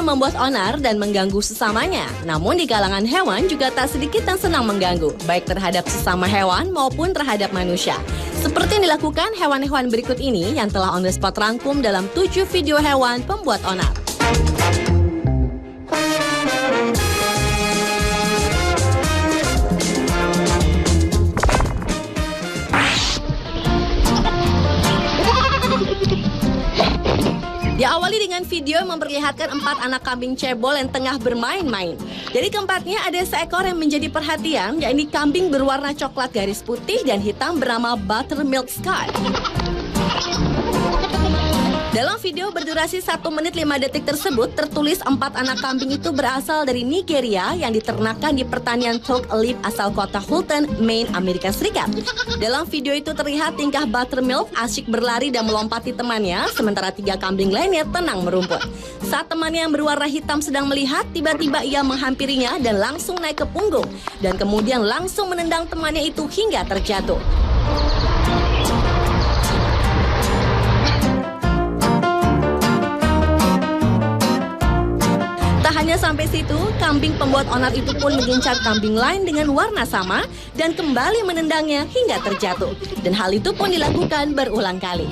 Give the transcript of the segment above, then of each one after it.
membuat onar dan mengganggu sesamanya. Namun di kalangan hewan juga tak sedikit yang senang mengganggu, baik terhadap sesama hewan maupun terhadap manusia. Seperti yang dilakukan hewan-hewan berikut ini yang telah on the spot rangkum dalam 7 video hewan pembuat onar. Diawali dengan video yang memperlihatkan 4 anak kambing cebol yang tengah bermain-main. Dari keempatnya ada seekor yang menjadi perhatian, yakni kambing berwarna coklat garis putih dan hitam bernama Buttermilk Sky. Dalam video berdurasi 1 menit 5 detik tersebut, tertulis 4 anak kambing itu berasal dari Nigeria yang diternakan di pertanian Talk Elite asal kota Fulton, Maine, Amerika Serikat. Dalam video itu terlihat tingkah Buttermilk asyik berlari dan melompati temannya, sementara 3 kambing lainnya tenang merumput. Saat temannya yang berwarna hitam sedang melihat, tiba-tiba ia menghampirinya dan langsung naik ke punggung, dan kemudian langsung menendang temannya itu hingga terjatuh. Tak hanya sampai situ, kambing pembuat onar itu pun mengincar kambing lain dengan warna sama dan kembali menendangnya hingga terjatuh. Dan hal itu pun dilakukan berulang kali.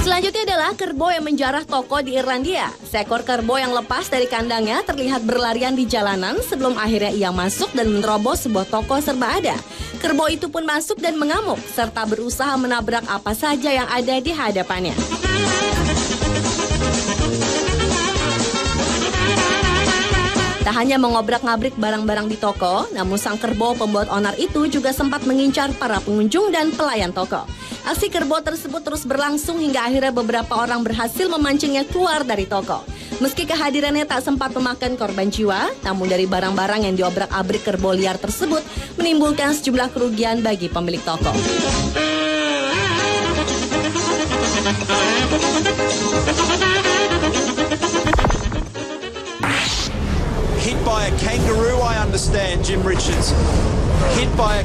Selanjutnya adalah kerbau yang menjarah toko di Irlandia. Seekor kerbau yang lepas dari kandangnya terlihat berlarian di jalanan sebelum akhirnya ia masuk dan menerobos sebuah toko serba ada. Kerbau itu pun masuk dan mengamuk, serta berusaha menabrak apa saja yang ada di hadapannya. Tak hanya mengobrak-ngabrik barang-barang di toko, namun sang kerbau pembuat onar itu juga sempat mengincar para pengunjung dan pelayan toko. Aksi kerbau tersebut terus berlangsung hingga akhirnya beberapa orang berhasil memancingnya keluar dari toko. Meski kehadirannya tak sempat memakan korban jiwa, namun dari barang-barang yang diobrak-abrik kerbau liar tersebut menimbulkan sejumlah kerugian bagi pemilik toko. Hit by a kangaroo, I understand, Jim Richards.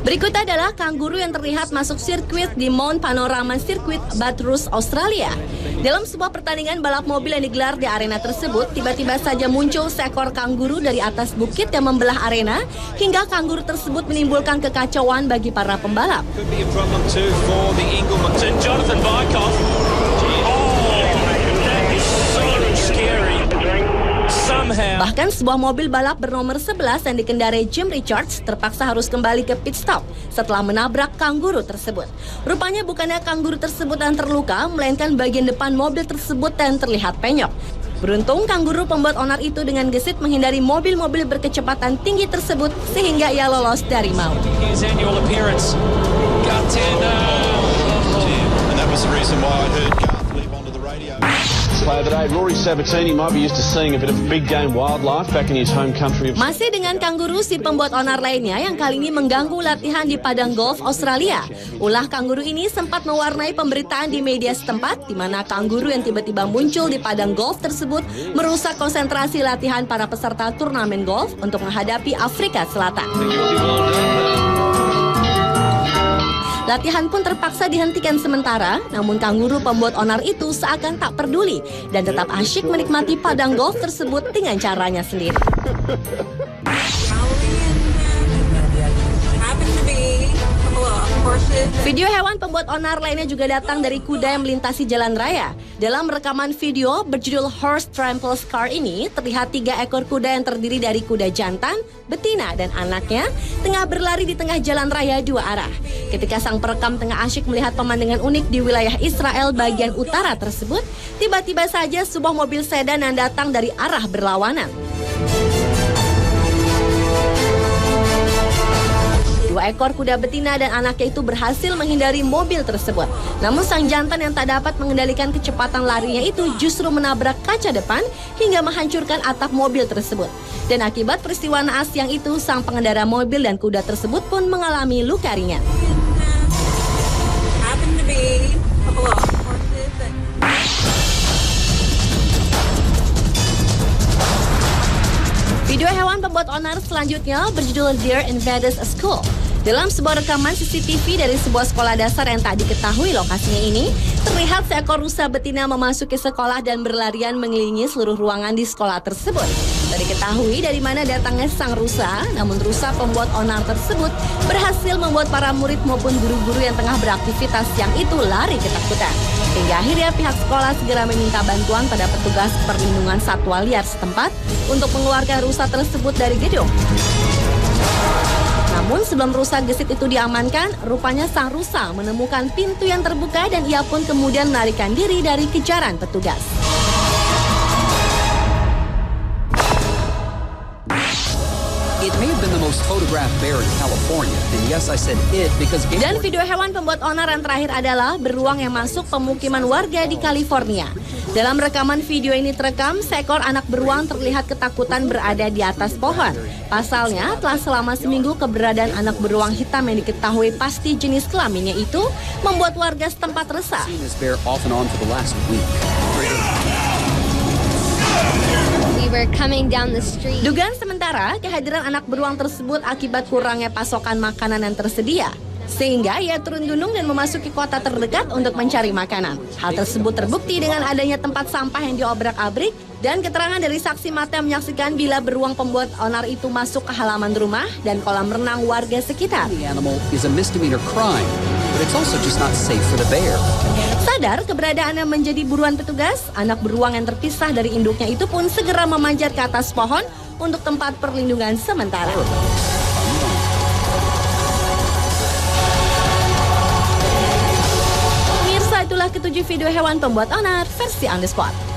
Berikut adalah kanguru yang terlihat masuk sirkuit di Mount Panorama Circuit, Bathurst, Australia. Dalam sebuah pertandingan balap mobil yang digelar di arena tersebut, tiba-tiba saja muncul seekor kanguru dari atas bukit yang membelah arena, hingga kanguru tersebut menimbulkan kekacauan bagi para pembalap. Bahkan sebuah mobil balap bernomor 11 yang dikendarai Jim Richards terpaksa harus kembali ke pit stop setelah menabrak kanguru tersebut. Rupanya bukannya kanguru tersebut yang terluka, melainkan bagian depan mobil tersebut yang terlihat penyok. Beruntung kanguru pembuat onar itu dengan gesit menghindari mobil-mobil berkecepatan tinggi tersebut sehingga ia lolos dari maut. Masih dengan kanguru, si pembuat onar lainnya yang kali ini mengganggu latihan di padang golf Australia. Ulah kanguru ini sempat mewarnai pemberitaan di media setempat, di mana kanguru yang tiba-tiba muncul di padang golf tersebut merusak konsentrasi latihan para peserta turnamen golf untuk menghadapi Afrika Selatan. Latihan pun terpaksa dihentikan sementara, namun kanguru pembuat onar itu seakan tak peduli dan tetap asyik menikmati padang golf tersebut dengan caranya sendiri. Video hewan pembuat onar lainnya juga datang dari kuda yang melintasi jalan raya. Dalam rekaman video berjudul Horse Tramples Car ini, terlihat 3 ekor kuda yang terdiri dari kuda jantan, betina, dan anaknya tengah berlari di tengah jalan raya 2 arah. Ketika sang perekam tengah asyik melihat pemandangan unik di wilayah Israel bagian utara tersebut, tiba-tiba saja sebuah mobil sedan yang datang dari arah berlawanan. 2 ekor kuda betina dan anaknya itu berhasil menghindari mobil tersebut. Namun sang jantan yang tak dapat mengendalikan kecepatan larinya itu justru menabrak kaca depan hingga menghancurkan atap mobil tersebut. Dan akibat peristiwa naas yang itu, sang pengendara mobil dan kuda tersebut pun mengalami luka ringan. Video hewan pembuat onar selanjutnya berjudul Deer Invaders a School. Dalam sebuah rekaman CCTV dari sebuah sekolah dasar yang tak diketahui lokasinya ini, terlihat seekor rusa betina memasuki sekolah dan berlarian mengelilingi seluruh ruangan di sekolah tersebut. Tak diketahui dari mana datangnya sang rusa, namun rusa pembuat onar tersebut berhasil membuat para murid maupun guru-guru yang tengah beraktivitas siang itu lari ketakutan. Hingga akhirnya pihak sekolah segera meminta bantuan pada petugas perlindungan satwa liar setempat untuk mengeluarkan rusa tersebut dari gedung. Namun sebelum rusa gesit itu diamankan, rupanya sang rusa menemukan pintu yang terbuka dan ia pun kemudian melarikan diri dari kejaran petugas. It may have been the most photographed bear in California. And yes, I said it because Dan video hewan pembuat onar yang terakhir adalah beruang yang masuk pemukiman warga di California. Dalam rekaman video ini terekam, seekor anak beruang terlihat ketakutan berada di atas pohon. Pasalnya, telah selama seminggu keberadaan anak beruang hitam yang diketahui pasti jenis kelaminnya itu membuat warga setempat resah. seen this bear off and on for the last week. We were coming down the street. Dugaan sementara, kehadiran anak beruang tersebut akibat kurangnya pasokan makanan yang tersedia. Sehingga ia turun gunung dan memasuki kota terdekat untuk mencari makanan. Hal tersebut terbukti dengan adanya tempat sampah yang diobrak-abrik dan keterangan dari saksi mata yang menyaksikan bila beruang pembuat onar itu masuk ke halaman rumah dan kolam renang warga sekitar. The animal is a misdemeanor crime, but it's also just not safe for the bear. Sadar keberadaannya menjadi buruan petugas, anak beruang yang terpisah dari induknya itu pun segera memanjat ke atas pohon untuk tempat perlindungan sementara. Pemirsa, itulah ketujuh video hewan pembuat onar versi On The Spot.